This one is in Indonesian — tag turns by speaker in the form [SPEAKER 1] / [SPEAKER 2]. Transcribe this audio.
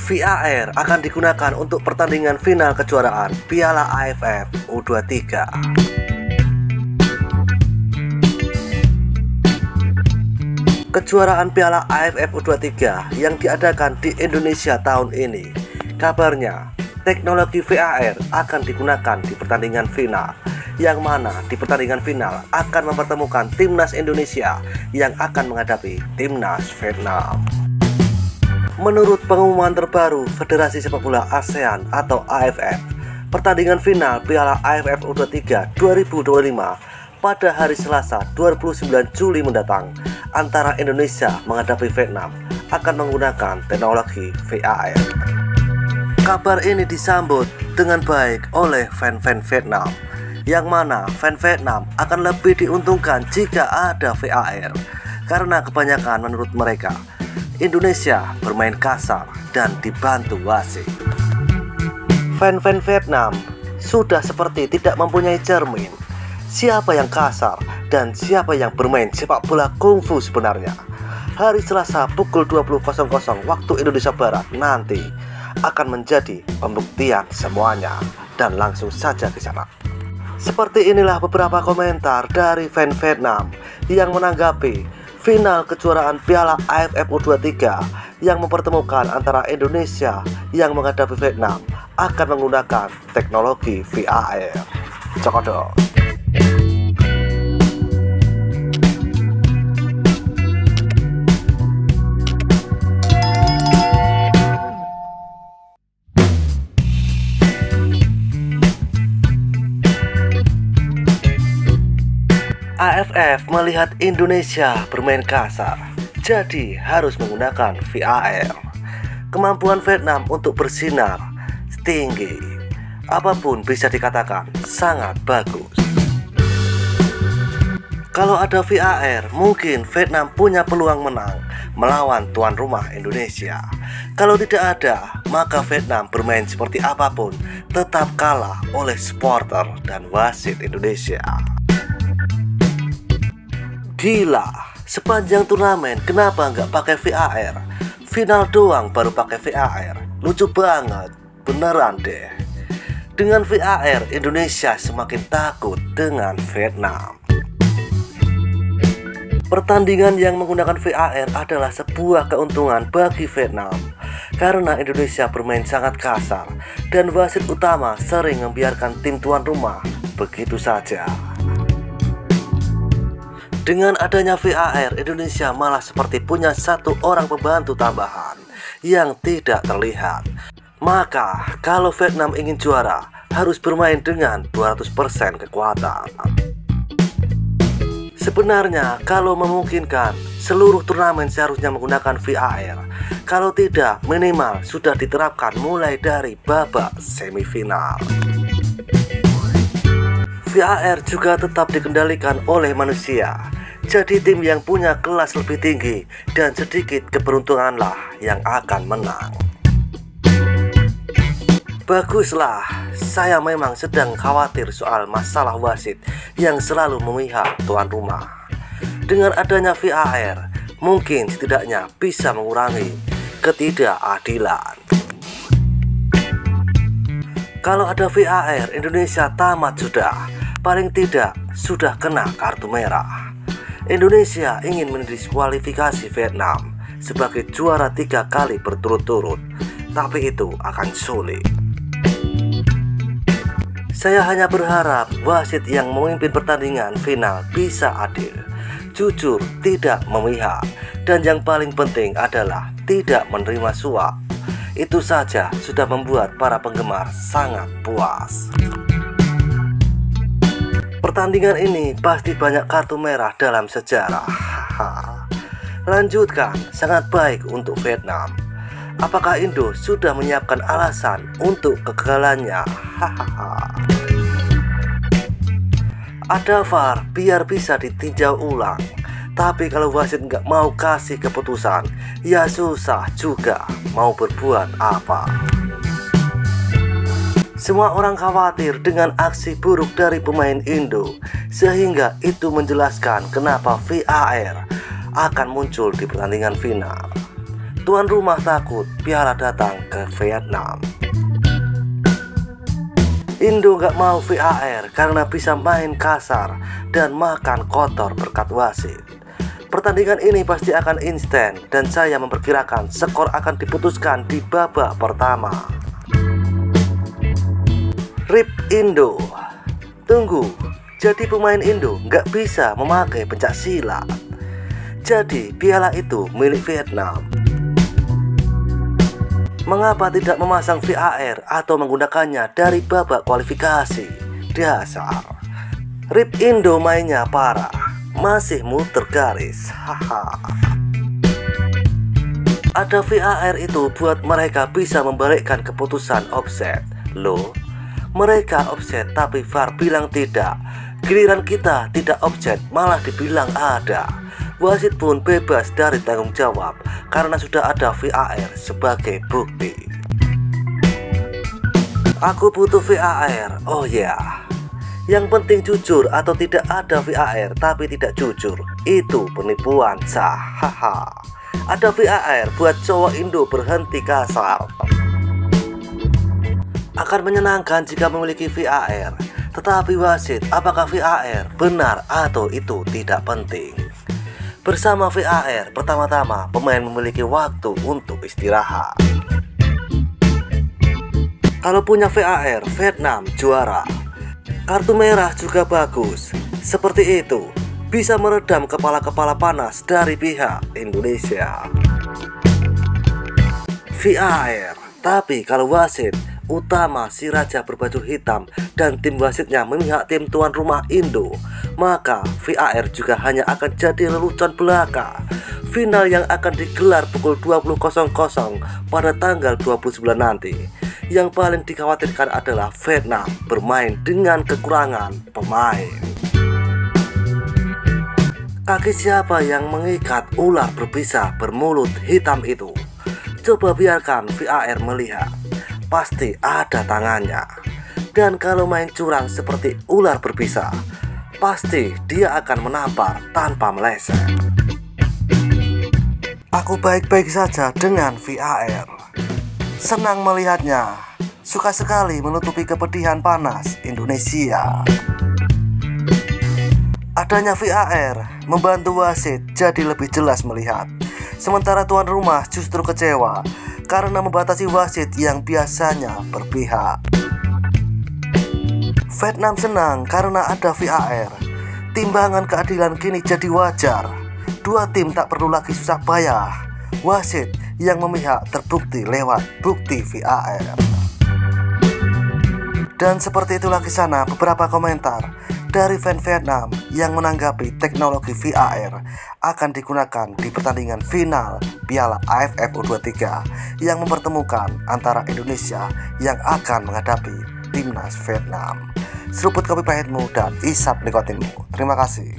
[SPEAKER 1] VAR akan digunakan untuk pertandingan final kejuaraan Piala AFF U23. Kejuaraan Piala AFF U23 yang diadakan di Indonesia tahun ini, kabarnya teknologi VAR akan digunakan di pertandingan final, yang mana di pertandingan final akan mempertemukan timnas Indonesia yang akan menghadapi timnas Vietnam. Menurut pengumuman terbaru Federasi Sepak Bola ASEAN atau AFF, pertandingan final Piala AFF U23 2025 pada hari Selasa 29 Juli mendatang antara Indonesia menghadapi Vietnam akan menggunakan teknologi VAR. Kabar ini disambut dengan baik oleh fan-fan Vietnam, yang mana fan Vietnam akan lebih diuntungkan jika ada VAR, karena kebanyakan menurut mereka Indonesia bermain kasar dan dibantu wasit. Fan-fan Vietnam sudah seperti tidak mempunyai cermin siapa yang kasar dan siapa yang bermain sepak bola kungfu sebenarnya. Hari Selasa pukul 20.00 waktu Indonesia Barat nanti akan menjadi pembuktian semuanya, dan langsung saja ke sana. Seperti inilah beberapa komentar dari fan Vietnam yang menanggapi final kejuaraan Piala AFF U23 yang mempertemukan antara Indonesia yang menghadapi Vietnam akan menggunakan teknologi VAR. Cokodok. AFF melihat Indonesia bermain kasar, jadi harus menggunakan VAR. Kemampuan Vietnam untuk bersinar tinggi, apapun bisa dikatakan sangat bagus. Kalau ada VAR, mungkin Vietnam punya peluang menang melawan tuan rumah Indonesia. Kalau tidak ada, maka Vietnam bermain seperti apapun tetap kalah oleh supporter dan wasit Indonesia. Gila, sepanjang turnamen kenapa nggak pakai VAR? Final doang baru pakai VAR. Lucu banget, beneran deh. Dengan VAR, Indonesia semakin takut dengan Vietnam. Pertandingan yang menggunakan VAR adalah sebuah keuntungan bagi Vietnam, karena Indonesia bermain sangat kasar dan wasit utama sering membiarkan tim tuan rumah begitu saja. Dengan adanya VAR, Indonesia malah seperti punya satu orang pembantu tambahan yang tidak terlihat. Maka kalau Vietnam ingin juara, harus bermain dengan 200% kekuatan. Sebenarnya kalau memungkinkan, seluruh turnamen seharusnya menggunakan VAR. Kalau tidak, minimal sudah diterapkan mulai dari babak semifinal. VAR juga tetap dikendalikan oleh manusia. Jadi tim yang punya kelas lebih tinggi dan sedikit keberuntunganlah yang akan menang. Baguslah, saya memang sedang khawatir soal masalah wasit yang selalu memihak tuan rumah. Dengan adanya VAR, mungkin setidaknya bisa mengurangi ketidakadilan. Kalau ada VAR, Indonesia tamat sudah. Paling tidak sudah kena kartu merah. Indonesia ingin mendiskualifikasi Vietnam sebagai juara 3 kali berturut-turut, tapi itu akan sulit. Saya hanya berharap wasit yang memimpin pertandingan final bisa adil, jujur, tidak memihak, dan yang paling penting adalah tidak menerima suap. Itu saja sudah membuat para penggemar sangat puas. Pertandingan ini pasti banyak kartu merah dalam sejarah. Lanjutkan, sangat baik untuk Vietnam. Apakah Indo sudah menyiapkan alasan untuk kegagalannya? Ada VAR biar bisa ditinjau ulang. Tapi kalau wasit nggak mau kasih keputusan, ya susah juga mau berbuat apa. Semua orang khawatir dengan aksi buruk dari pemain Indo, sehingga itu menjelaskan kenapa VAR akan muncul di pertandingan final. tuan rumah takut piala datang ke Vietnam. Indo gak mau VAR karena bisa main kasar dan makan kotor berkat wasit. Pertandingan ini pasti akan instan dan saya memperkirakan skor akan diputuskan di babak pertama. RIP Indo. Tunggu, jadi pemain Indo nggak bisa memakai pencak silat. Jadi piala itu milik Vietnam. Mengapa tidak memasang VAR atau menggunakannya dari babak kualifikasi? Dasar. RIP Indo mainnya parah, masih muter garis. Haha. Ada VAR itu buat mereka bisa membalikkan keputusan offset. Loh, mereka offset tapi VAR bilang tidak. Giliran kita tidak offset malah dibilang ada. Wasit pun bebas dari tanggung jawab karena sudah ada VAR sebagai bukti. Aku butuh VAR. Oh ya, yang penting jujur atau tidak ada VAR tapi tidak jujur, itu penipuan sah. Haha. Ada VAR buat cowok Indo berhenti kasar. Akan menyenangkan jika memiliki VAR. Tetapi wasit, apakah VAR benar atau itu tidak penting? Bersama VAR, pertama-tama pemain memiliki waktu untuk istirahat. Kalau punya VAR, Vietnam juara. Kartu merah juga bagus. Seperti itu, bisa meredam kepala-kepala panas dari pihak Indonesia. VAR, tapi kalau wasit utama si raja berbaju hitam dan tim wasitnya memihak tim tuan rumah Indo, maka VAR juga hanya akan jadi lelucon belaka. Final yang akan digelar pukul 20.00 pada tanggal 29 nanti. Yang paling dikhawatirkan adalah Vietnam bermain dengan kekurangan pemain. Kaki siapa yang mengikat ular berbisa bermulut hitam itu? Coba biarkan VAR melihat. Pasti ada tangannya. Dan kalau main curang seperti ular berbisa, pasti dia akan menampar tanpa meleset. Aku baik-baik saja dengan VAR. Senang melihatnya. Suka sekali menutupi kepedihan panas Indonesia. Adanya VAR membantu wasit jadi lebih jelas melihat. Sementara tuan rumah justru kecewa karena membatasi wasit yang biasanya berpihak. Vietnam senang karena ada VAR. Timbangan keadilan kini jadi wajar. Dua tim tak perlu lagi susah payah. Wasit yang memihak terbukti lewat bukti VAR. Dan seperti itulah kisah beberapa komentar dari fan Vietnam yang menanggapi teknologi VAR akan digunakan di pertandingan final Piala AFF U23 yang mempertemukan antara Indonesia yang akan menghadapi timnas Vietnam. Seruput kopi pahitmu dan isap nikotinmu. Terima kasih.